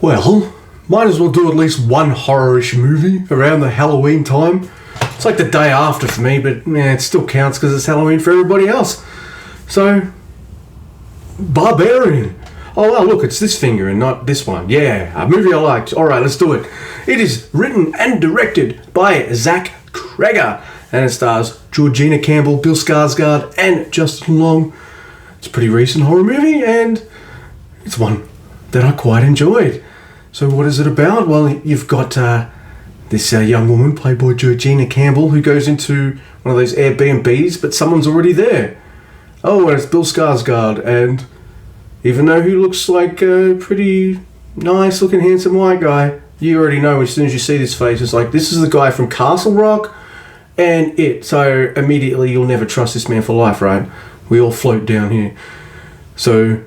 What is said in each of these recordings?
Well, might as well do at least one horror-ish movie around the Halloween time. It's like the day after for me, but it still counts because it's Halloween for everybody else. So, Barbarian. Oh, well, look, it's this finger and not this one. Yeah, a movie I liked. All right, let's do it. It is written and directed by Zach Cregger, and it stars Georgina Campbell, Bill Skarsgård, and Justin Long. It's a pretty recent horror movie, and it's one that I quite enjoyed. So what is it about? Well, you've got this young woman played by Georgina Campbell who goes into one of those Airbnbs, but someone's already there. Oh, and it's Bill Skarsgård, and even though he looks like a pretty nice looking handsome white guy, you already know as soon as you see this face, it's like, this is the guy from Castle Rock and It. So immediately you'll never trust this man for life, right? We all float down here. So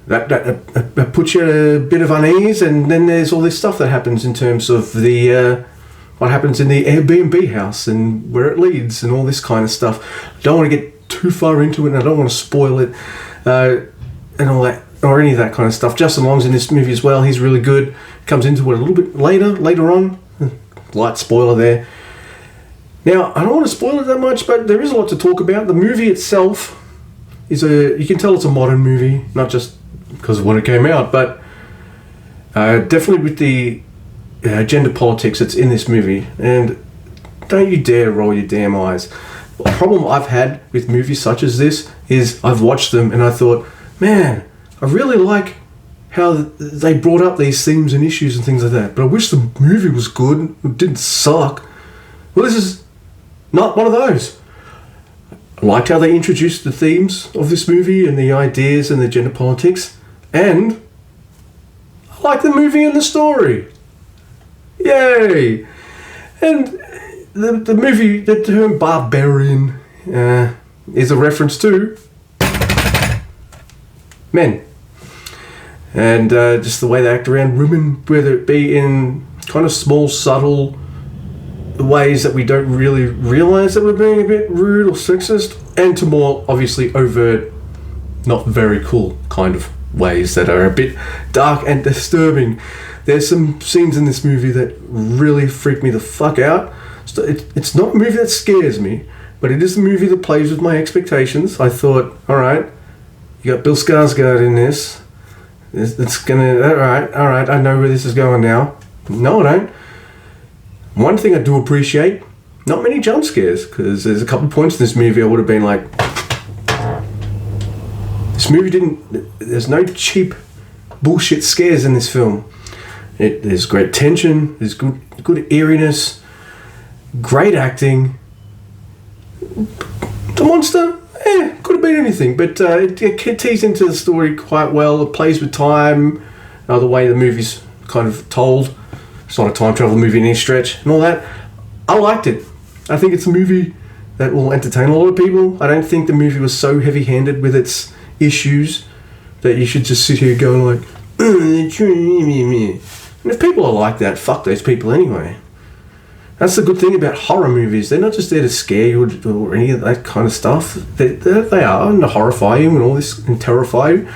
that puts you at a bit of unease, and then there's all this stuff that happens in terms of the what happens in the Airbnb house and where it leads and all this kind of stuff. I don't want to get too far into it, and I don't want to spoil it and all that, or any of that kind of stuff. Justin Long's in this movie as well. He's really good. Comes into it a little bit later on. Light spoiler there. Now, I don't want to spoil it that much, but there is a lot to talk about. The movie itself is you can tell it's a modern movie, not just because of when it came out, but definitely with the gender politics that's in this movie. And don't you dare roll your damn eyes. The problem I've had with movies such as this is I've watched them and I thought, man, I really like how they brought up these themes and issues and things like that, but I wish the movie was good, it didn't suck. Well, this is not one of those. I liked how they introduced the themes of this movie and the ideas and the gender politics, and I like the movie and the story. Yay! And the movie, the term Barbarian is a reference to men. And just the way they act around women, whether it be in kind of small, subtle ways that we don't really realise that we're being a bit rude or sexist, and to more obviously overt, not very cool kind of ways that are a bit dark and disturbing. There's some scenes in this movie that really freak me the fuck out. So it's not a movie that scares me, but it is a movie that plays with my expectations. I thought, alright, you got Bill Skarsgård in this. It's gonna, alright, I know where this is going now. No, I don't. One thing I do appreciate, not many jump scares, because there's a couple points in this movie I would have been like, this movie there's no cheap bullshit scares in this film. There's great tension, there's good eeriness, great acting. The monster, could have been anything, but it tees into the story quite well. It plays with time, the way the movie's kind of told. It's not a time travel movie in any stretch and all that. I liked it. I think it's a movie that will entertain a lot of people. I don't think the movie was so heavy-handed with its issues that you should just sit here going like, and if people are like that, fuck those people anyway. That's the good thing about horror movies. They're not just there to scare you or any of that kind of stuff. They are, and to horrify you and all this, and terrify you.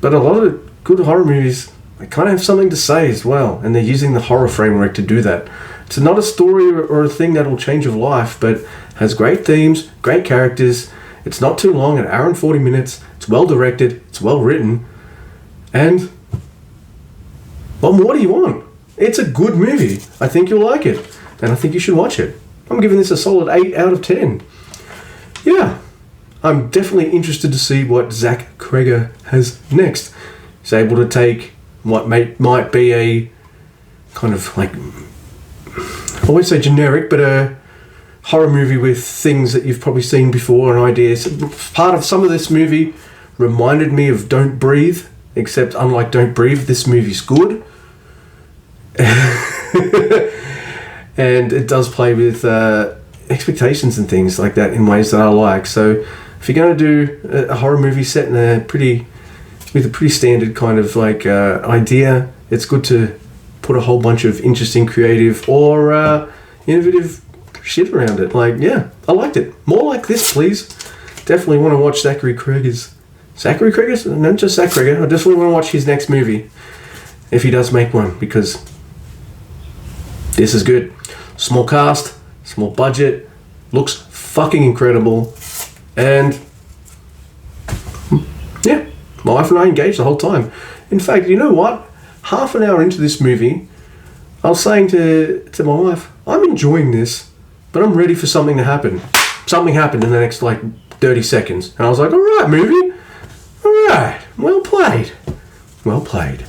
But a lot of good horror movies, they kind of have something to say as well, and they're using the horror framework to do that. It's not a story or a thing that will change your life, but has great themes, great characters. It's not too long, an hour and 40 minutes. It's well directed, it's well written, and what more do you want? It's a good movie. I think you'll like it. And I think you should watch it. I'm giving this a solid 8 out of 10. Yeah, I'm definitely interested to see what Zach Cregger has next. He's able to take what might be a kind of like, I won't say generic, but a horror movie with things that you've probably seen before and ideas. Part of some of this movie reminded me of Don't Breathe, except unlike Don't Breathe, this movie's good. And it does play with expectations and things like that in ways that I like. So if you're going to do a horror movie set in with a pretty standard kind of like idea, it's good to put a whole bunch of interesting, creative or innovative shit around it. Like, yeah, I liked it. More like this, please. Definitely want to watch Zachary Cregger's. Not just Zach Cregger. I definitely want to watch his next movie. if he does make one, because this is good. Small cast, small budget, looks fucking incredible, and yeah, my wife and I engaged the whole time. In fact, you know what? Half an hour into this movie, I was saying to my wife, I'm enjoying this, but I'm ready for something to happen. Something happened in the next, 30 seconds. And I was like, alright, movie. Alright, well played. Well played.